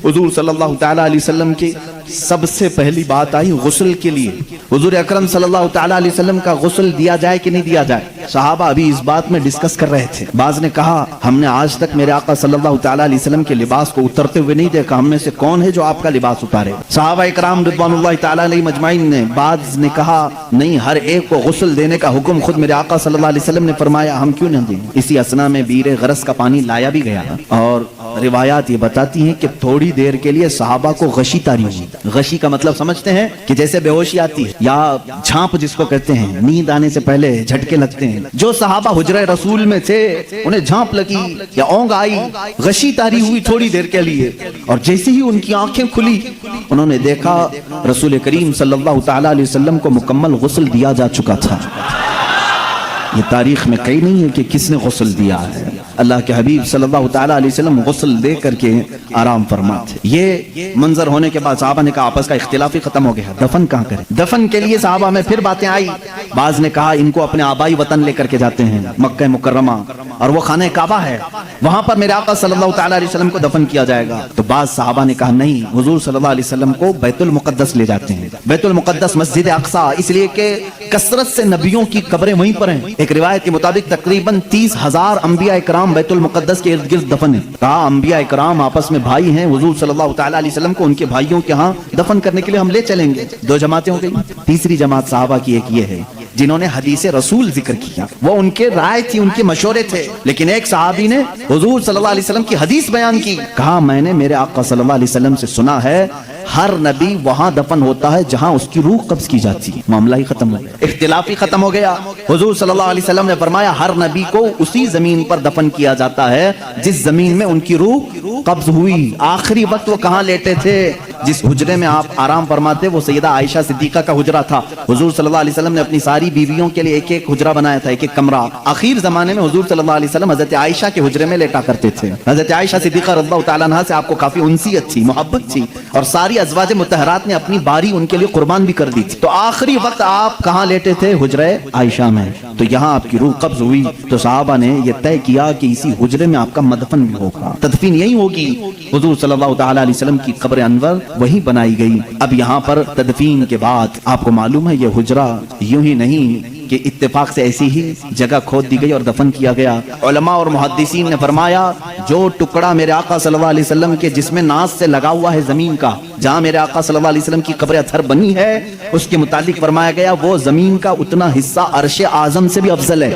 حضور صلی اللہ تعالیٰ علیہ وسلم کی سب سے پہلی بات آئی غسل کے لیے. حضور اکرم صلی اللہ تعالیٰ علیہ وسلم کا غسل دیا جائے کہ نہیں دیا جائے. صحابہ ابھی اس بات میں ڈسکس کر رہے تھے. بعض نے کہا ہم نے آج تک میرے آقا صلی اللہ تعالیٰ علیہ وسلم کے لباس کو اترتے ہوئے نہیں دیکھا, ہم میں سے کون ہے جو آپ کا لباس اتارے. صحابہ اکرام رضوان اللہ تعالیٰ علیہ مجمعین نے, بعض نے کہا نہیں, ہر ایک کو غسل دینے کا حکم خود میرے آقا صلی اللہ علیہ وسلم نے فرمایا, ہم کیوں نہ دیں. اسی اسنا میں بیر غرس کا پانی لایا بھی گیا, اور روایات یہ بتاتی ہیں کہ تھوڑی دیر کے لیے صحابہ کو غشی طاری ہوئی. غشی کا مطلب سمجھتے ہیں کہ جیسے بے ہوشی آتی ہے یا جھانپ جس کو کہتے ہیں, نیند آنے سے پہلے جھٹکے لگتے ہیں. جو صحابہ حجرہ رسول میں تھے انہیں جھانپ لگی یا اونگ آئی, غشی طاری ہوئی تھوڑی دیر کے لیے, اور جیسے ہی ان کی آنکھیں کھلی انہوں نے دیکھا رسول کریم صلی اللہ تعالیٰ علیہ وسلم کو مکمل غسل دیا جا چکا تھا. یہ تاریخ میں کہیں نہیں ہے کہ کس نے غسل دیا ہے. اللہ کے حبیب صلی اللہ تعالیٰ علیہ وسلم غسل دے کر کے آرام فرما تھے. یہ منظر ہونے کے بعد صحابہ نے کہا آپس کا اختلاف ہی ختم ہو گیا, دفن کہاں کریں. دفن کے لیے صحابہ میں پھر باتیں آئی. بعض نے کہا ان کو اپنے آبائی وطن لے کر کے جاتے ہیں مکہ مکرمہ, اور وہ خانہ کعبہ ہے, وہاں پر میرے آقا صلی اللہ تعالیٰ علیہ وسلم کو دفن کیا جائے گا. تو بعض صحابہ نے کہا نہیں, حضور صلی اللہ علیہ وسلم کو بیت المقدس لے جاتے ہیں. بیت المقدس مسجد اقصیٰ, اس لیے کہ کثرت سے نبیوں کی قبریں وہیں پر ہیں. ایک روایت کے مطابق تقریباً 30,000 انبیاء اکرام بیت المقدس کے ارد گرد دفن ہیں. کہا انبیاء اکرام آپس میں بھائی ہیں, حضور صلی اللہ تعالیٰ علیہ وسلم کو ان کے بھائیوں کے ہاں دفن کرنے کے لیے ہم لے چلیں گے. 2 جماعتیں ہو گئی. تیسری جماعت صحابہ کی ایک یہ ہے جنہوں نے حدیث رسول ذکر کیا, وہ ان کے رائے تھی, ان کے مشورے تھے, لیکن ایک صحابی نے حضور صلی اللہ علیہ وسلم کی حدیث بیان کی. کہا میں نے میرے آقا صلی اللہ علیہ وسلم سے سنا ہے ہر نبی وہاں دفن ہوتا ہے جہاں اس کی روح قبض کی جاتی ہے. معاملہ ہی ختم ہو گیا, اختلاف ہی ختم ہو گیا. حضور صلی اللہ علیہ وسلم نے فرمایا ہر نبی کو اسی زمین پر دفن کیا جاتا ہے جس زمین میں ان کی روح قبض ہوئی. آخری وقت وہ کہاں لیٹے تھے, جس حجرے میں آپ آرام فرماتے وہ سیدہ عائشہ صدیقہ کا حجرہ تھا. حضور صلی اللہ علیہ وسلم نے اپنی ساری بیویوں کے لیے ایک ایک حجرہ بنایا تھا, ایک ایک کمرہ. آخر زمانے میں حضور صلی اللہ علیہ وسلم حضرت عائشہ کے حجرے میں لیٹا کرتے تھے. حضرت عائشہ صدیقہ رضی اللہ تعالیٰ عنہا سے آپ کو کافی انسیت تھی, محبت تھی, اور ساری ازواج مطہرات نے اپنی باری ان کے لیے قربان بھی کر دی تھی. تو آخری وقت آپ کہاں لیٹے تھے, حجرہ عائشہ میں. تو یہاں آپ کی روح قبض ہوئی, تو صحابہ نے یہ طے کیا کہ اسی حجرے میں آپ کا مدفن بھی ہوگا, تدفین یہی ہوگی. حضور صلی اللہ تعالیٰ علیہ وسلم کی قبر انور وہی بنائی گئی. اب یہاں پر تدفین کے بعد آپ کو معلوم ہے یہ حجرہ یوں ہی نہیں کہ اتفاق سے ایسی ہی جگہ کھود دی گئی اور دفن کیا گیا. علماء اور محدثین نے فرمایا جو ٹکڑا میرے آقا صلی اللہ علیہ وسلم کے جسم ناز سے لگا ہوا ہے زمین کا, جہاں میرے آقا صلی اللہ علیہ وسلم کی قبر اطہر بنی ہے, اس کے متعلق فرمایا گیا وہ زمین کا اتنا حصہ عرش اعظم سے بھی افضل ہے.